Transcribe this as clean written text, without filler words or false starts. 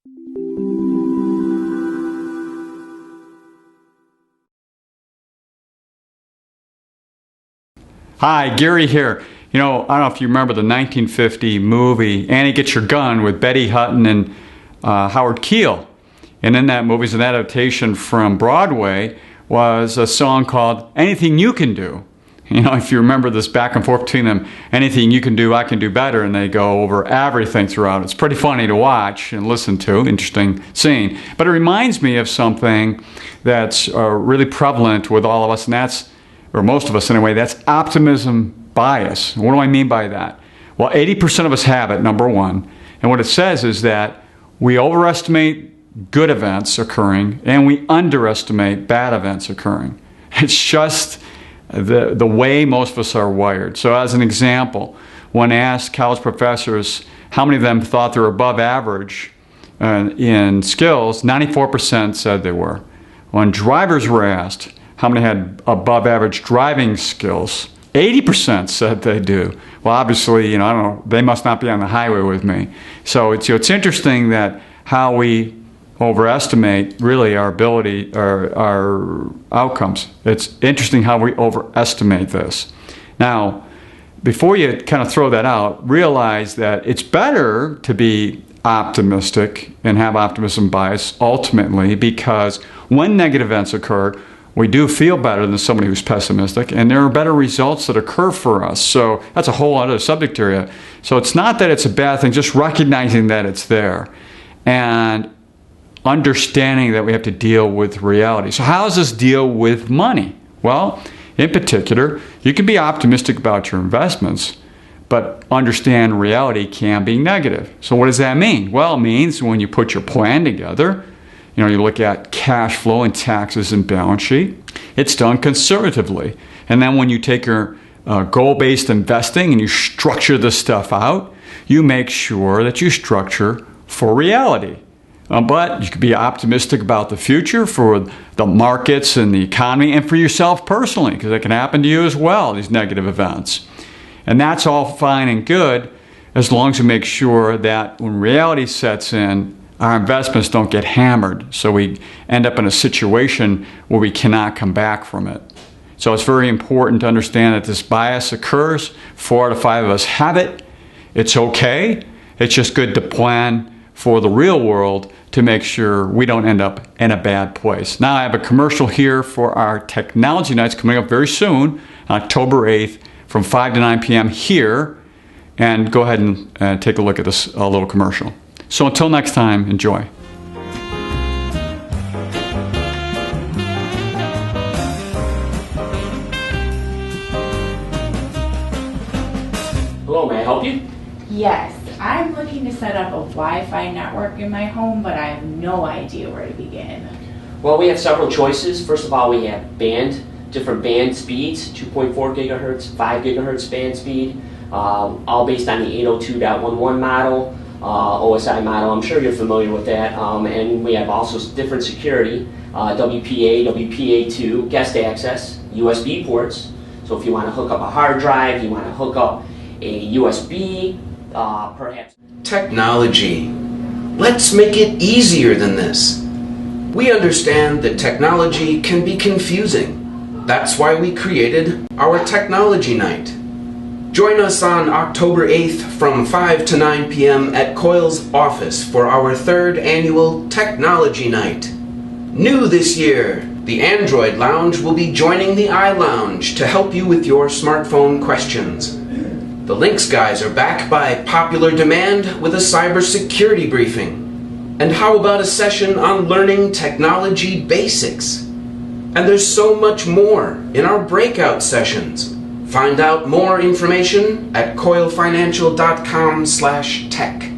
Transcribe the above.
Hi, Gary here. I don't know if you remember the 1950 movie Annie Get Your Gun with Betty Hutton and Howard Keel. And in that movie, an adaptation from Broadway, was a song called Anything You Can Do. If you remember this back and forth between them, anything you can do, I can do better, and they go over everything throughout. It's pretty funny to watch and listen to, interesting scene. But it reminds me of something that's really prevalent with all of us, and that's, or most of us anyway, that's optimism bias. What do I mean by that? Well, 80% of us have it, number one. And what it says is that we overestimate good events occurring and we underestimate bad events occurring. It's just the way most of us are wired. So as an example, when asked college professors how many of them thought they were above average in skills, 94% said they were. When drivers were asked how many had above average driving skills, 80% said they do. Well, obviously, I don't know, they must not be on the highway with me. So it's interesting that how we overestimate really our ability, our outcomes. It's interesting how we overestimate this. Now, before you kind of throw that out, realize that it's better to be optimistic and have optimism bias ultimately, because when negative events occur, we do feel better than somebody who's pessimistic, and there are better results that occur for us. So that's a whole other subject area. So it's not that it's a bad thing, just recognizing that it's there and understanding that we have to deal with reality. So how does this deal with money? Well, in particular, you can be optimistic about your investments, but understand reality can be negative. So what does that mean? Well, it means when you put your plan together, you look at cash flow and taxes and balance sheet, it's done conservatively. And then when you take your goal-based investing and you structure this stuff out, you make sure that you structure for reality. But you can be optimistic about the future for the markets and the economy and for yourself personally, because it can happen to you as well, these negative events. And that's all fine and good as long as you make sure that when reality sets in, our investments don't get hammered, so we end up in a situation where we cannot come back from it. So it's very important to understand that this bias occurs. 4 out of 5 of us have it. It's okay. It's just good to plan for the real world to make sure we don't end up in a bad place. Now I have a commercial here for our technology nights coming up very soon, October 8th, from 5 to 9 p.m. here. And go ahead and take a look at this little commercial. So until next time, enjoy. Hello, may I help you? Yes, I'm looking to set up a Wi-Fi network in my home, but I have no idea where to begin. Well, we have several choices. First of all, we have different band speeds, 2.4 gigahertz, 5 gigahertz band speed, all based on the 802.11 model. OSI model. I'm sure you're familiar with that. And we have also different security, WPA, WPA2, guest access, USB ports. So if you want to hook up a hard drive, you want to hook up a USB, perhaps. Technology. Let's make it easier than this. We understand that technology can be confusing. That's why we created our Technology Night. Join us on October 8th from 5 to 9 p.m. at Coyle's office for our 3rd annual Technology Night. New this year, the Android Lounge will be joining the iLounge to help you with your smartphone questions. The Links guys are back by popular demand with a cybersecurity briefing. And how about a session on learning technology basics? And there's so much more in our breakout sessions. Find out more information at coilefinancial.com/tech.